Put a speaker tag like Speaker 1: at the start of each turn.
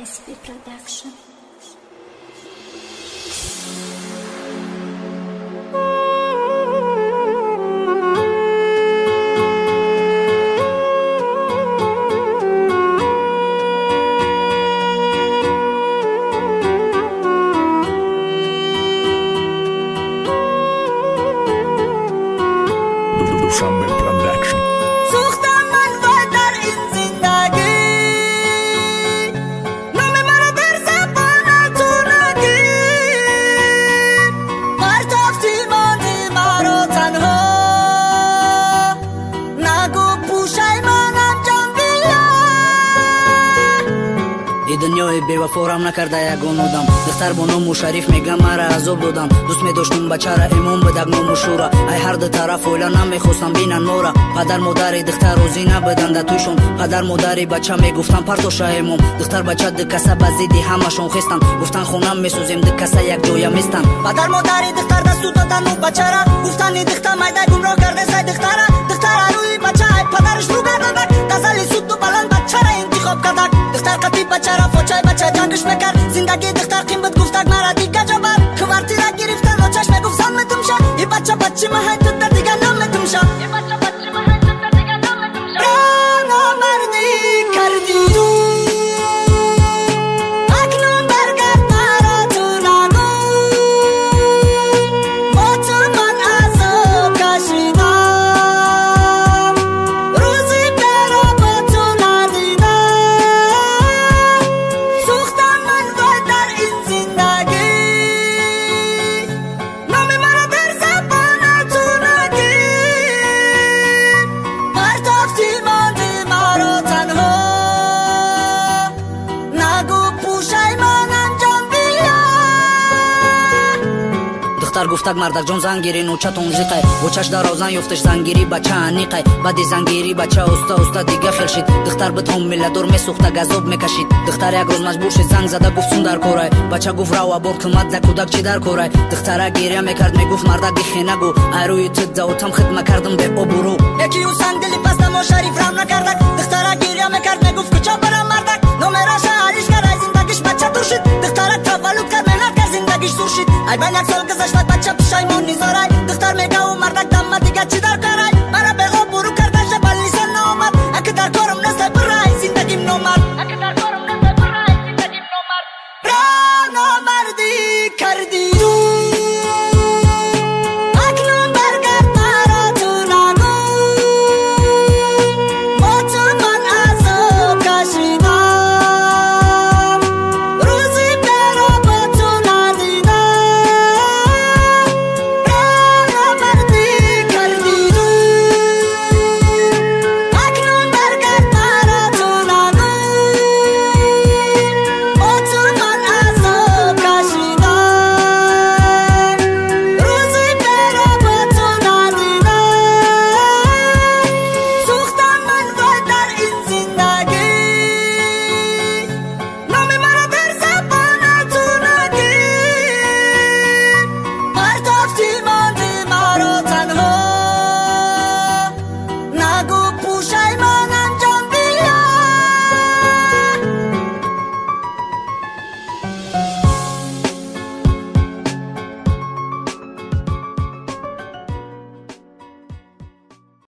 Speaker 1: SP Production.
Speaker 2: Dushanbe Production.
Speaker 3: سوختم من وای در این زندگی نام مرا در زبان تو نگیر پرتافتی ماندی مرا تنها نگو پوشیمانم جان بیا ای دنیای بی‌وفا نکرده یگان آدم دختر با نام و شریف میگم مرا عذاب دادم دوست می‌داشتم بچه را امام بدم نام و شورا ای هر دو طرف اولا نمیخواستم بینن ما را پدر مادر دختر روزی نبدند توشون پدر مادر بچه میگفتن پرتوشه امام دختر بچه دکسه بزیدی همشون خستن گفتن خونم میسوزیم دکسه یک جویا میستن پدر مادر دختر دستو دادن و بچه را گفتن دختر میده گمراه کرده سای دختر روی بچه ای پدرش رو گرداند غزل سود و بلند بچه را انتخاب کرد دختر قطی بچه را فوچای بچه جنگش میکرد زندگی دختر قیمت گفتک مرا دیگه جبر کوارتی را گرفتن و چشم گفت سلمتم شه ای بچه بچه محل تو در دیگه نامتم شه نامردی کردی تو اکنون برگرد مرا تو نگو با تو من عذاب کشیدم روزی برا با تو ندیدم سوختم من وای در این زندگی نام مرا در زبان تو نگیر پرتافتی ماندی مرا تنها نگو پوشیمانم جان بیا دختر گفتک مردک جان زنگیری نوچتون زیقه وچش در آوزن یفتش زنگیری بچه انیقه بعدی زنگیری بچه استا دیگه خیل شید دختر به تام میلدور میسوخته گذاب میکشید دختر یک روز مجبور شد زنگ زده گفت سون در کاره بچه گفت رو بار کمت ز کودک چی در کاره دختر گریه میکرد میگفت مردک بخی نگو روی تد زوتم خدمت کردم به ابرو یکی او سنگ دلی پس نمو شریف رام نکردک دختر گریه میکرد میگفت کجا برم مردک نمراش علیش کرد زندگیش بچه دور شد دختر تولد کرد ملت کرد زندگیش دور شد ای بین یک سال گذشت بچه پشیمون نیزاره